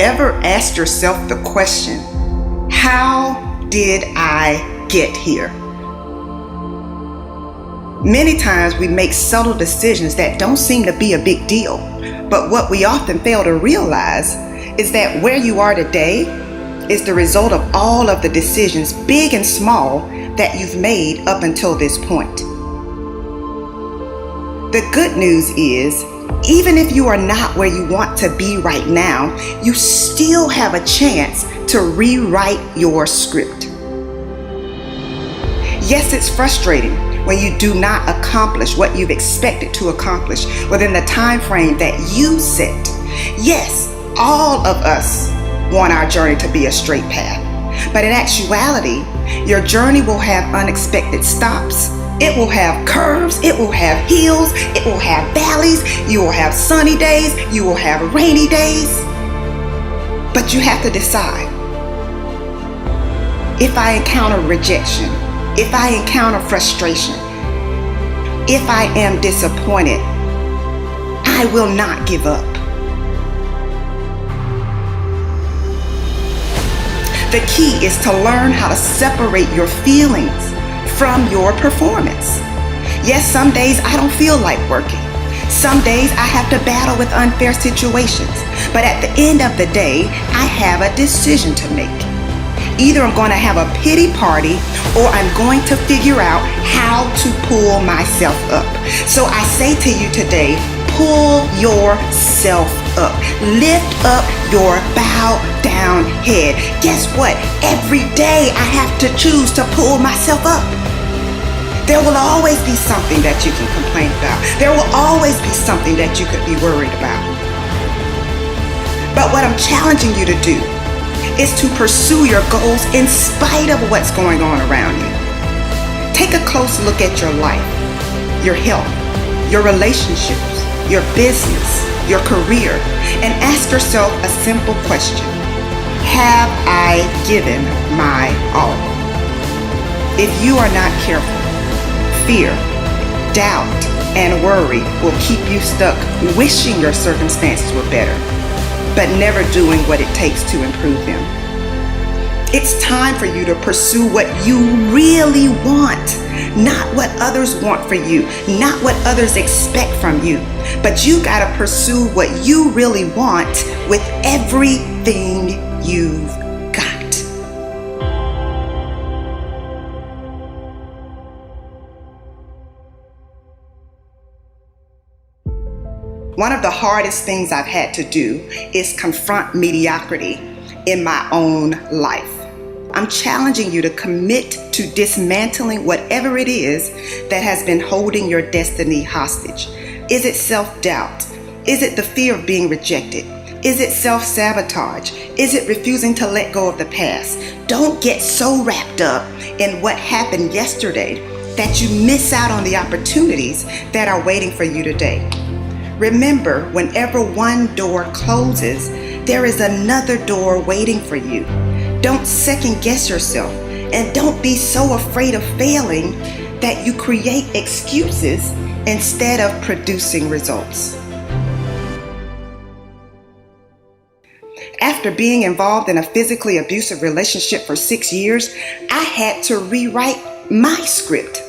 ever asked yourself the question, how did I get here? Many times we make subtle decisions that don't seem to be a big deal, but what we often fail to realize is that where you are today is the result of all of the decisions, big and small, that you've made up until this point. The good news is, even if you are not where you want to be right now, you still have a chance to rewrite your script. Yes, it's frustrating when you do not accomplish what you've expected to accomplish within the time frame that you set. Yes, all of us want our journey to be a straight path, but in actuality, your journey will have unexpected stops. It will have curves, it will have hills, it will have valleys, you will have sunny days, you will have rainy days. But you have to decide. If I encounter rejection, if I encounter frustration, if I am disappointed, I will not give up. The key is to learn how to separate your feelings from your performance. Yes, some days I don't feel like working. Some days I have to battle with unfair situations. But at the end of the day, I have a decision to make. Either I'm going to have a pity party or I'm going to figure out how to pull myself up. So I say to you today, pull yourself up. Lift up your bowed down head. Guess what? Every day I have to choose to pull myself up. There will always be something that you can complain about. There will always be something that you could be worried about. But what I'm challenging you to do is to pursue your goals in spite of what's going on around you. Take a close look at your life, your health, your relationships, your business, your career, and ask yourself a simple question. Have I given my all? If you are not careful, fear, doubt, and worry will keep you stuck wishing your circumstances were better, but never doing what it takes to improve them. It's time for you to pursue what you really want, not what others want for you, not what others expect from you, but you gotta pursue what you really want with everything you've got. One of the hardest things I've had to do is confront mediocrity in my own life. I'm challenging you to commit to dismantling whatever it is that has been holding your destiny hostage. Is it self-doubt? Is it the fear of being rejected? Is it self-sabotage? Is it refusing to let go of the past? Don't get so wrapped up in what happened yesterday that you miss out on the opportunities that are waiting for you today. Remember, whenever one door closes, there is another door waiting for you. Don't second guess yourself, and don't be so afraid of failing that you create excuses instead of producing results. After being involved in a physically abusive relationship for 6 years, I had to rewrite my script.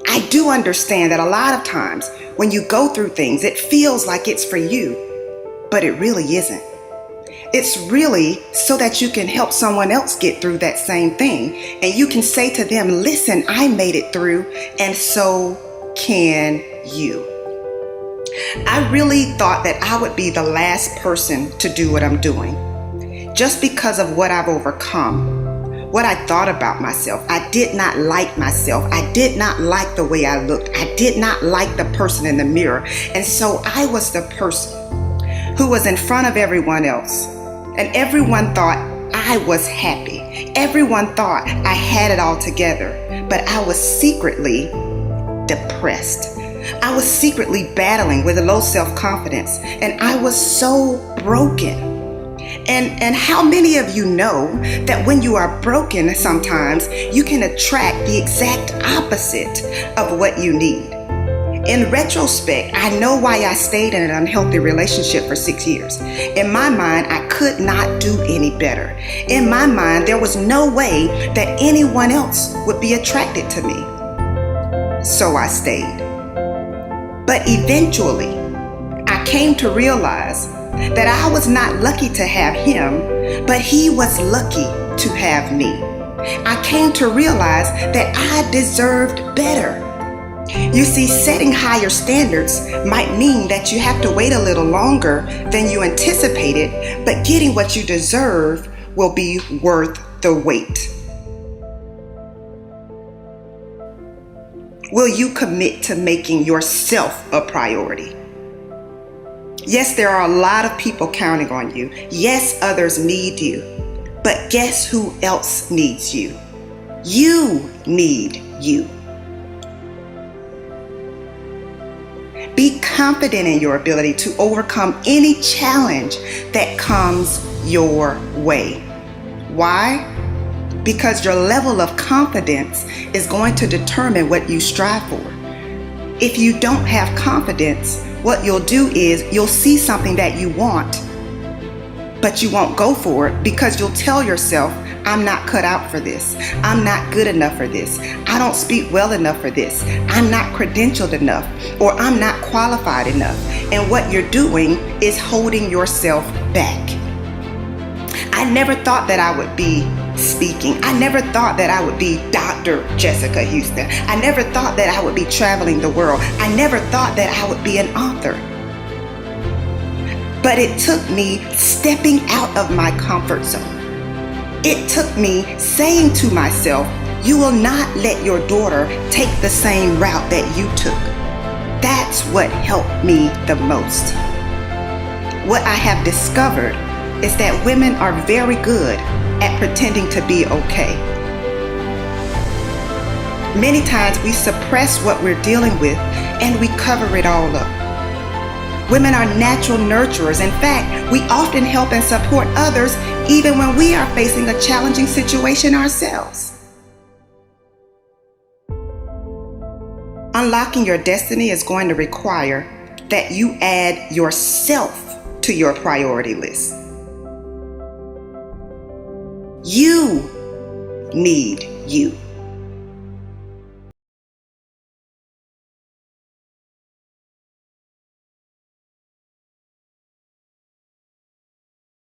I do understand that a lot of times when you go through things, it feels like it's for you, but it really isn't. It's really so that you can help someone else get through that same thing, and you can say to them, listen, I made it through, and so can you. I really thought that I would be the last person to do what I'm doing, just because of what I've overcome. What I thought about myself. I did not like myself. I did not like the way I looked. I did not like the person in the mirror. And so I was the person who was in front of everyone else. And everyone thought I was happy. Everyone thought I had it all together. But I was secretly depressed. I was secretly battling with low self-confidence. And I was so broken. And how many of you know that when you are broken sometimes, you can attract the exact opposite of what you need? In retrospect, I know why I stayed in an unhealthy relationship for 6 years. In my mind, I could not do any better. In my mind, there was no way that anyone else would be attracted to me. So I stayed. But eventually, I came to realize that I was not lucky to have him, but he was lucky to have me. I came to realize that I deserved better. You see, setting higher standards might mean that you have to wait a little longer than you anticipated, but getting what you deserve will be worth the wait. Will you commit to making yourself a priority? Yes, there are a lot of people counting on you. Yes, others need you. But guess who else needs you? You need you. Be confident in your ability to overcome any challenge that comes your way. Why? Because your level of confidence is going to determine what you strive for. If you don't have confidence, what you'll do is you'll see something that you want, but you won't go for it because you'll tell yourself, I'm not cut out for this. I'm not good enough for this. I don't speak well enough for this. I'm not credentialed enough, or I'm not qualified enough. And what you're doing is holding yourself back. I never thought that I would be speaking. I never thought that I would be Dr. Jessica Houston. I never thought that I would be traveling the world. I never thought that I would be an author. But it took me stepping out of my comfort zone. It took me saying to myself, you will not let your daughter take the same route that you took. That's what helped me the most. What I have discovered is that women are very good at pretending to be okay. Many times we suppress what we're dealing with and we cover it all up. Women are natural nurturers. In fact, we often help and support others even when we are facing a challenging situation ourselves. Unlocking your destiny is going to require that you add yourself to your priority list. You need you.